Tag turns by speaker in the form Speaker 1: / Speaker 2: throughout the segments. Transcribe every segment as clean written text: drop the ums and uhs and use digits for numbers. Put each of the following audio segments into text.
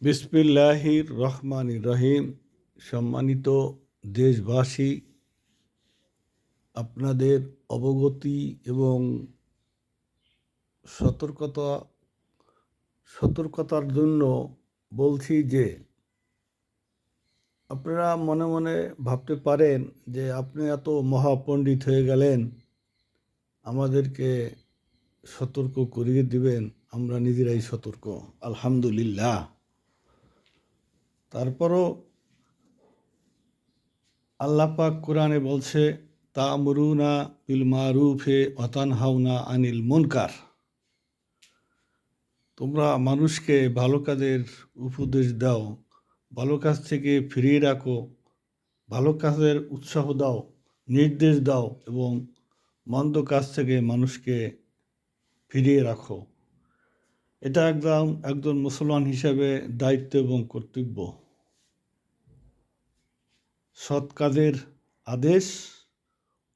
Speaker 1: বিসমিল্লাহির রহমানির রহিম। সম্মানিত দেশবাসী, আপনাদের অবগতি এবং সতর্কতা সতর্কতার জন্য বলছি যে আপনারা মনে মনে ভাবতে পারেন যে আপনি এত মহাপণ্ডিত হয়ে গেলেন, আমাদেরকে সতর্ক করিয়ে দিবেন। আমরা নিজেরাই সতর্ক, আলহামদুলিল্লাহ। তারপরও আল্লাহ পাক কোরআনে বলছে, তা'মুরুনা বিল মারুফে ওয়া তানহাউনা আনিল মুনকার। তোমরা মানুষকে ভালো কাজের উপদেশ দাও, ভালো কাজ থেকে ফিরিয়ে রাখো, ভালো কাজের উৎসাহ দাও, নির্দেশ দাও এবং মন্দ কাজ থেকে মানুষকে ফিরিয়ে রাখো। এটা একজন মুসলমান হিসাবে দায়িত্ব এবং কর্তব্য। সৎ কাজের আদেশ,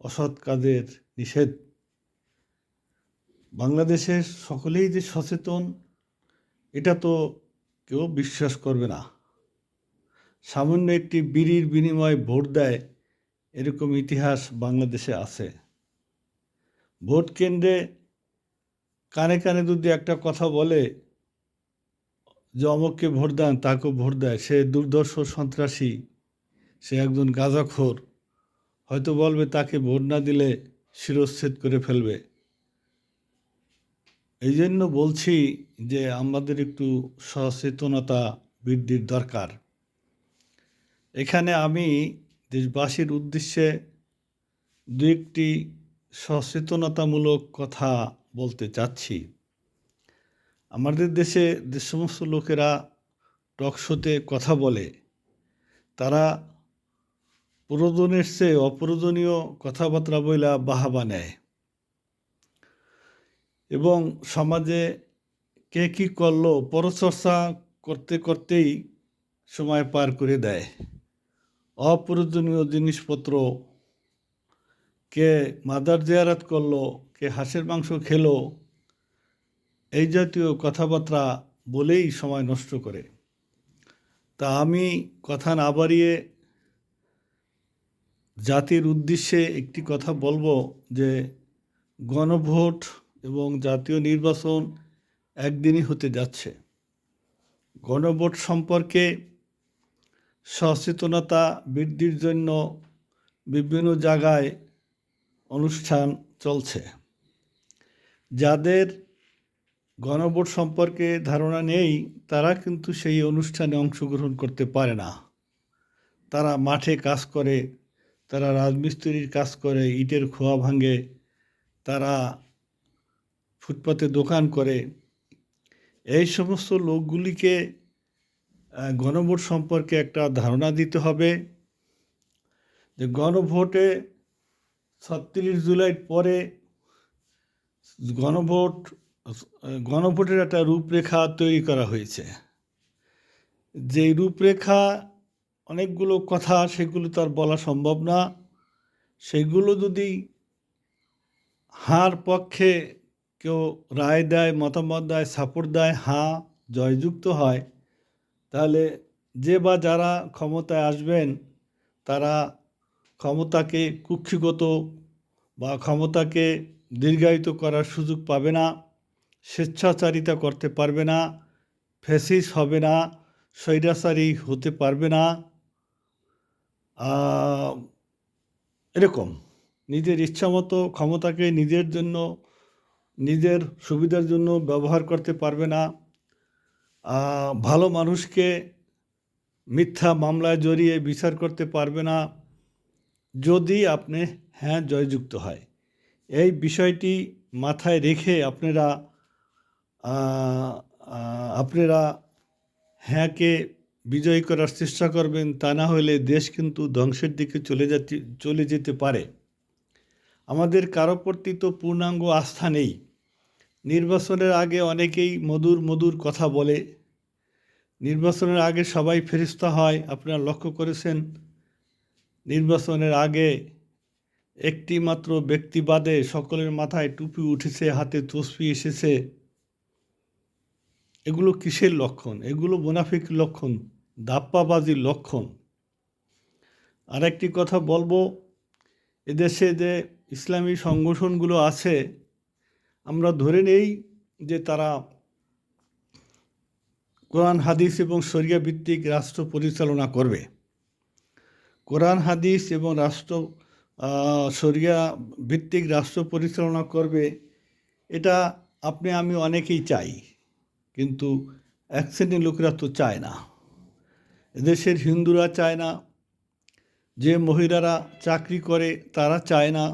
Speaker 1: অসৎ কাজের নিষেধ। বাংলাদেশের সকলেই যে সচেতন, এটা তো কেউ বিশ্বাস করবে না। সামান্য একটি বিড়ির বিনিময়ে ভোট দেয়, এরকম ইতিহাস বাংলাদেশে আছে। ভোট কেন্দ্রে কানে কানে যদি একটা কথা বলে যে অমুককে ভোট দেন, তাকেও ভোট দেয়, সে দুর্ধর্ষ সন্ত্রাসী, সে একজন গাঁজাখোর, হয়তো বলবে তাকে ভোট না দিলে শিরশ্ছেদ করে ফেলবে। এই জন্য বলছি যে আমাদের একটু সচেতনতা বৃদ্ধির দরকার। এখানে আমি দেশবাসীর উদ্দেশ্যে দু একটি সচেতনতামূলক কথা বলতে চাচ্ছি। আমাদের দেশে যে সমস্ত লোকেরা টকশোতে কথা বলে, তারা প্রয়োজনের চেয়ে অপ্রয়োজনীয় কথাবার্তা বইলা বাহাবা নেয় এবং সমাজে কে কী করলো পরচর্চা করতে করতেই সময় পার করে দেয়। অপ্রয়োজনীয় জিনিসপত্র, কে মাদার জিয়ারত করলো, কে হাঁসের মাংস খেলো, এই জাতীয় কথাবার্তা বলেই সময় নষ্ট করে। তা আমি কথা না বাড়িয়ে জাতির উদ্দেশ্যে একটি কথা বলবো যে গণভোট এবং জাতীয় নির্বাচন একদিনই হতে যাচ্ছে। গণভোট সম্পর্কে সচেতনতা বৃদ্ধির জন্য বিভিন্ন জায়গায় অনুষ্ঠান চলছে। যাদের গণভোট সম্পর্কে ধারণা নেই, তারা কিন্তু সেই অনুষ্ঠানে অংশগ্রহণ করতে পারে না। তারা মাঠে কাজ করে, তারা রাজমিস্ত্রির কাজ করে, ইটের খোয়া ভাঙে, তারা ফুটপাতে দোকান করে। এই সমস্ত লোকগুলিকে গণভোট সম্পর্কে একটা ধারণা দিতে হবে যে গণভোটে ৩৬ জুলাই পরে গণভোটের একটা রূপরেখা তৈরি করা হয়েছে। যেই রূপরেখা অনেকগুলো কথা, সেগুলো তো আর বলা সম্ভব না। সেগুলো যদি হাঁর পক্ষে কেউ রায় দেয়, মতামত দেয়, সাপোর্ট দেয়, হাঁ জয়যুক্ত হয়, তাহলে যে বা যারা ক্ষমতায় আসবেন, তারা ক্ষমতাকে কুক্ষিগত বা ক্ষমতাকে দীর্ঘায়িত করার সুযোগ পাবে না, স্বেচ্ছাচারিতা করতে পারবে না, ফ্যাসিস্ট হবে না, স্বৈরাচারী হতে পারবে না। এরকম নিজের ইচ্ছামতো ক্ষমতাকে নিজের জন্য, নিজের সুবিধার জন্য ব্যবহার করতে পারবে না। ভালো মানুষকে মিথ্যা মামলায় জড়িয়ে বিচার করতে পারবে না, যদি আপনি হ্যাঁ জয়যুক্ত হয়। এই বিষয়টি মাথায় রেখে আপনারা হ্যাঁকে বিজয়ী করার চেষ্টা করবেন। তা না হলে দেশ কিন্তু ধ্বংসের দিকে চলে যেতে পারে। আমাদের কারো প্রতি তো পূর্ণাঙ্গ আস্থা নেই। নির্বাচনের আগে অনেকেই মধুর মধুর কথা বলে। নির্বাচনের আগে সবাই ফেরেশতা হয়। আপনারা লক্ষ্য করেছেন, নির্বাচনের আগে একটি মাত্র ব্যক্তি বাদে সকলের মাথায় টুপি উঠেছে, হাতে তসবি এসেছে। এগুলো কিসের লক্ষণ? এগুলো মুনাফিক লক্ষণ, দাপ্পাবাজির লক্ষণ। আরেকটি কথা বলবো, এদেশে যে ইসলামী সংগঠনগুলো আছে, আমরা ধরে নেই যে তারা কোরআন হাদিস এবং শরিয়া ভিত্তিক রাষ্ট্র পরিচালনা করবে। কোরআন হাদিস এবং শরিয়া ভিত্তিক রাষ্ট্র পরিচালনা করবে, এটা আপনি আমি অনেকেই চাই, কিন্তু এক শ্রেণীর লোকেরা তো চায় না। এদেশের হিন্দুরা চায় না, যে মহিলারা চাকরি করে তারা চায় না,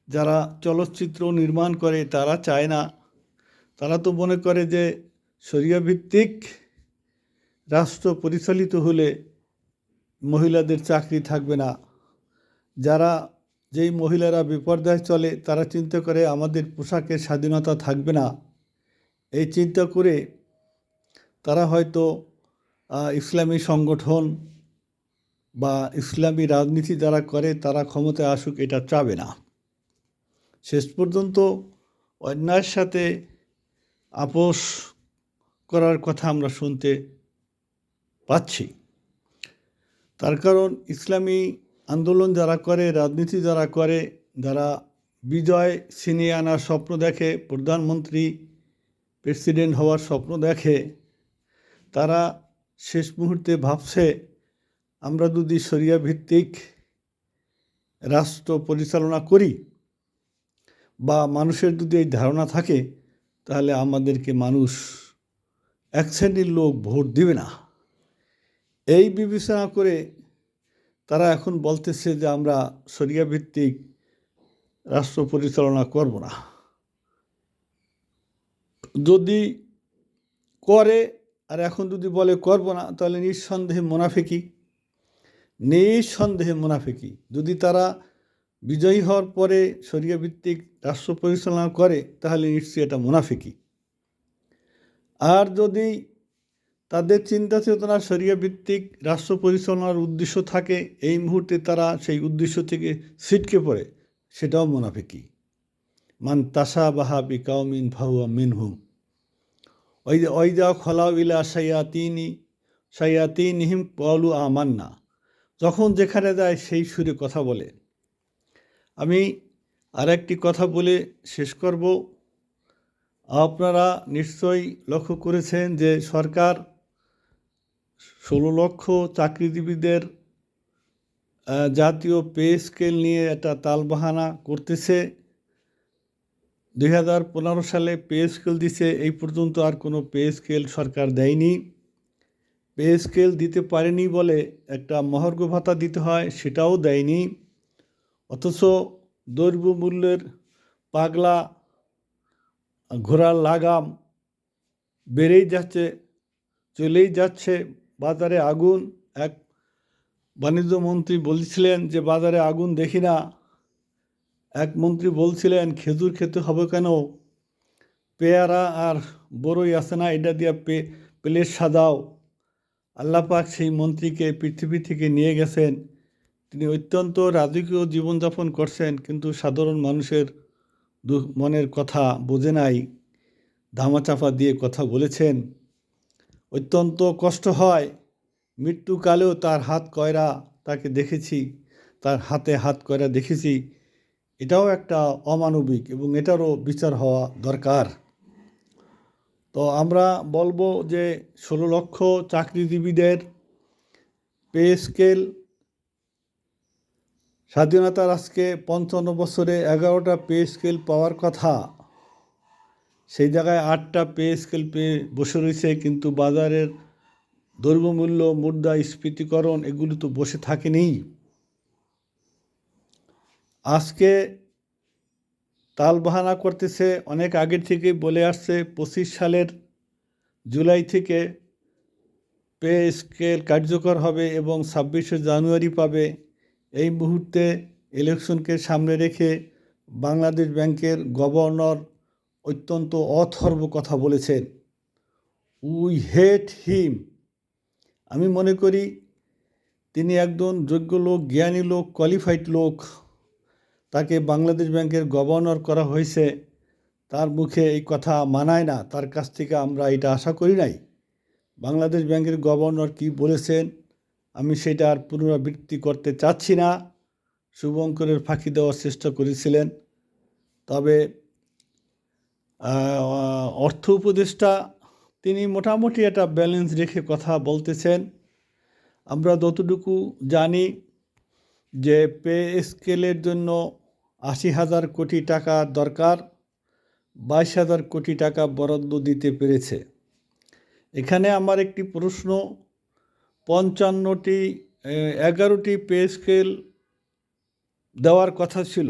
Speaker 1: যারা চলচ্চিত্র নির্মাণ করে তারা চায় না। তারা তো মনে করে যে শরিয়া ভিত্তিক রাষ্ট্র পরিচালিত হলে মহিলাদের চাকরি থাকবে না। যেই মহিলারা বিপর্যয় চলে তারা চিন্তা করে আমাদের পোশাকের স্বাধীনতা থাকবে না। এই চিন্তা করে তারা হয়তো ইসলামী সংগঠন বা ইসলামী রাজনীতি যারা করে তারা ক্ষমতায় আসুক, এটা চাবে না। শেষ পর্যন্ত অন্যায়ের সাথে আপোষ করার কথা আমরা শুনতে পাচ্ছি। তার কারণ ইসলামী আন্দোলন যারা করে, রাজনীতি যারা করে, যারা বিজয় ছিনিয়ে আনার স্বপ্ন দেখে, প্রধানমন্ত্রী প্রেসিডেন্ট হওয়ার স্বপ্ন দেখে, তারা শেষ মুহূর্তে ভাবছে আমরা যদি শরিয়া ভিত্তিক রাষ্ট্র পরিচালনা করি বা মানুষের যদি এই ধারণা থাকে, তাহলে আমাদেরকে মানুষ এক শ্রেণীর লোক ভোট দিবে না। এই বিবেচনা করে তারা এখন বলতেছে যে আমরা শরিয়া ভিত্তিক রাষ্ট্র পরিচালনা করব না। যদি করে আর এখন যদি বলে করব না, তাহলে নিঃসন্দেহে মুনাফিকি। যদি তারা বিজয়ী হওয়ার পরে শরিয়া ভিত্তিক রাষ্ট্র পরিচালনা করে, তাহলে নিশ্চয়ই এটা মুনাফিকি। আর যদি তাদের চিন্তা চেতনা শরিয়া ভিত্তিক রাষ্ট্র পরিচালনার উদ্দেশ্য থাকে, এই মুহূর্তে তারা সেই উদ্দেশ্য থেকে ছিটকে পড়ে, সেটাও মুনাফিকি। মান তাশাবাহা বিকাউমিন ফাহুয়া মিনহুম। ওইদা খলাউ ইলা শায়াতিনহিম ক্বালু আমান্না। যখন যেখানে যায় সেই সুরে কথা বলে। আমি আরেকটি কথা বলে শেষ করব। আপনারা নিশ্চয়ই লক্ষ্য করেছেন যে সরকার 16 লক্ষ চাকরিজীবীদের জাতীয় পে স্কেল নিয়ে একটা তালবাহানা করতেছে। 2015 সালে পে স্কেল দিছে, এই পর্যন্ত আর কোনো পে স্কেল সরকার দেয়নি। পে স্কেল দিতে পারেনি বলে একটা মহার্ঘ ভাতা দিতে হয়, সেটাও দেয়নি। অথচ দ্রব্যমূল্যের পাগলা ঘোড়ার লাগাম বেড়েই যাচ্ছে, চলেই যাচ্ছে। বাজারে আগুন। এক বাণিজ্য মন্ত্রী বলছিলেন যে বাজারে আগুন দেখি না। এক মন্ত্রী বলছিলেন খেজুর খেতে হবে কেন, পেয়ারা আর বড়ই আছে না, এটা দিয়ে প্লেট সাজাও। আল্লাহ পাক সেই মন্ত্রীকে পৃথিবী থেকে নিয়ে গেছেন। তিনি অত্যন্ত রাজকীয় জীবনযাপন করছেন, কিন্তু সাধারণ মানুষের মনের কথা বোঝে নাই, ধামাচাপা দিয়ে কথা বলেছেন। অত্যন্ত কষ্ট হয়। মৃত্যুকালেও তার হাত কয়রা তাকে দেখেছি, তার হাতে হাত কয়রা দেখেছি। এটাও একটা অমানবিক এবং এটারও বিচার হওয়া দরকার। তো আমরা বলবো যে 16 লক্ষ চাকরিজীবীদের পে স্কেল, স্বাধীনতার আজকে 55 বছরে 11টা পে স্কেল পাওয়ার কথা, সেই জায়গায় 8টা পে স্কেল পেয়ে বসে রয়েছে। কিন্তু বাজারের দ্রব্যমূল্য, মুদ্রাস্ফীতিকরণ এগুলো তো বসে থাকেনি। আজকে তালবাহানা করতেছে, অনেক আগের থেকে বলে আসছে 25 সালের জুলাই থেকে পে স্কেল কার্যকর হবে এবং 26শে জানুয়ারি পাবে। এই মুহূর্তে ইলেকশনকে সামনে রেখে বাংলাদেশ ব্যাংকের গভর্নর অত্যন্ত অথর্ব কথা বলেছেন। উই হেট হিম। আমি মনে করি তিনি একজন যোগ্য লোক, জ্ঞানী লোক, কোয়ালিফাইড লোক। তাকে বাংলাদেশ ব্যাংকের গভর্নর করা হয়েছে। তার মুখে এই কথা মানায় না, তার কাছ থেকে আমরা এটা আশা করি নাই। বাংলাদেশ ব্যাংকের গভর্নর কি বলেছেন আমি সেটা আর পুনরাবৃত্তি করতে চাচ্ছি না। শুভঙ্করের ফাঁকি দেওয়ার চেষ্টা করেছিলেন, তবে অর্থ উপদেষ্টা তিনি মোটামুটি একটা ব্যালেন্স রেখে কথা বলতেছেন। আমরা যতটুকু জানি যে পে স্কেলের জন্য ৮০,০০০ কোটি টাকা দরকার, ২২,০০০ কোটি টাকা বরাদ্দ দিতে পেরেছে। এখানে আমার একটি প্রশ্ন, ১১টি পে স্কেল দেওয়ার কথা ছিল,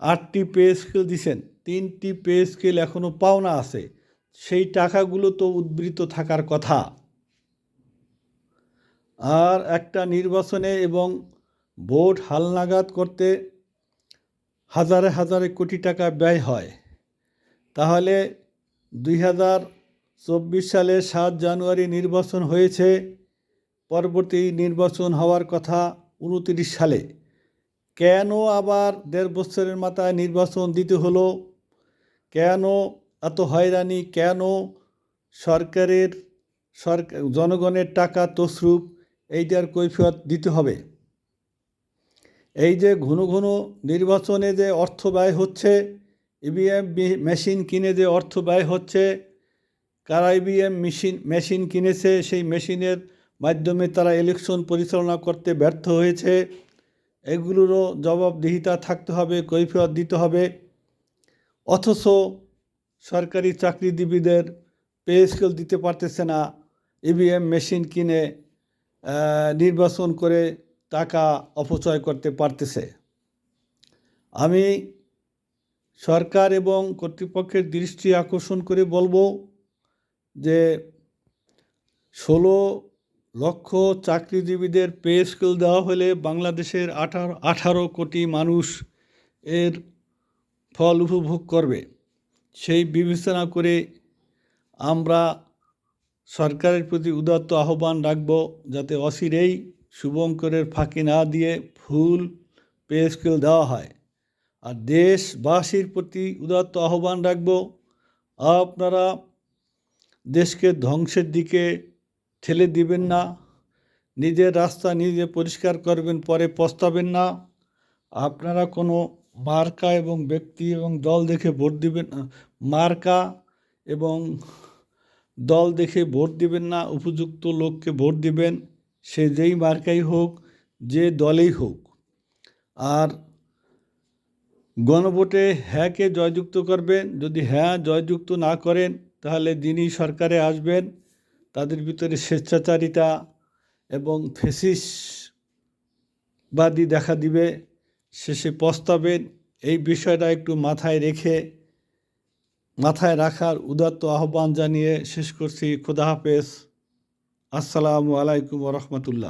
Speaker 1: ৮টি পে স্কেল দিছেন, 3টি পে স্কেল এখনও পাওনা আছে, সেই টাকাগুলো তো উদ্বৃত্ত থাকার কথা। আর একটা নির্বাচনে এবং ভোট হালনাগাদ করতে হাজারে হাজারে কোটি টাকা ব্যয় হয়, তাহলে ২০২৪ সালে ৭ জানুয়ারি নির্বাচন হয়েছে, পরবর্তী নির্বাচন হওয়ার কথা ২৯ সালে, কেন আবার ১.৫ বছরের মাথায় নির্বাচন দিতে হলো? কেন এত হয়রানি? কেন জনগণের টাকা তছরূপ, এইটার কৈফিয়ত দিতে হবে? এই যে ঘন ঘন নির্বাচনে যে অর্থ ব্যয় হচ্ছে, ইভিএম মেশিন কিনে যে অর্থ ব্যয় হচ্ছে, কারা ইভিএম মেশিন কিনেছে, সেই মেশিনের মাধ্যমে তারা ইলেকশন পরিচালনা করতে ব্যর্থ হয়েছে, এগুলোরও জবাবদিহিতা থাকতে হবে, কৈফিয়ত দিতে হবে। অথচ সরকারি চাকরিজীবীদের পে স্কেল দিতে পারতেছে না, ইভিএম মেশিন কিনে নির্বাচন করে টাকা অপচয় করতে পারতেছে। আমি সরকার এবং কর্তৃপক্ষের দৃষ্টি আকর্ষণ করে বলবো যে ১৬ লক্ষ চাকরিজীবীদের পে স্কেল দেওয়া হলে বাংলাদেশের 18 কোটি মানুষ এর ফল উপভোগ করবে। সেই বিবেচনা করে আমরা সরকারের প্রতি উদাত্ত আহ্বান রাখব, যাতে অচিরেই শুভঙ্করের ফাঁকি না দিয়ে ফুল পে স্কেল দেওয়া হয়। আর দেশবাসীর প্রতি উদাত্ত আহ্বান রাখব, আপনারা দেশকে ধ্বংসের দিকে ঠেলে দিবেন না, নিজের রাস্তা নিজে পরিষ্কার করবেন, পরে পস্তাবেন না। আপনারা কোনো মার্কা এবং ব্যক্তি এবং দল দেখে ভোট দিবেন না, মার্কা এবং দল দেখে ভোট দিবেন না, উপযুক্ত লোককে ভোট দিবেন, সে যেই মার্কাই হোক, যে দলেই হোক। আর গণভোটে হ্যাঁকে জয়যুক্ত করবেন, যদি হ্যাঁ জয়যুক্ত না করেন তাহলে যিনি সরকারে আসবেন তাদের ভিতরে স্বেচ্ছাচারিতা এবং ফ্যাসিস্টবাদী দেখা দিবে, শেষে পস্তাবেন। এই বিষয়টা একটু মাথায় রাখার উদাত্ত আহ্বান জানিয়ে শেষ করছি। খোদা হাফেজ। আসসালামু আলাইকুম ওয়া রাহমাতুল্লাহ।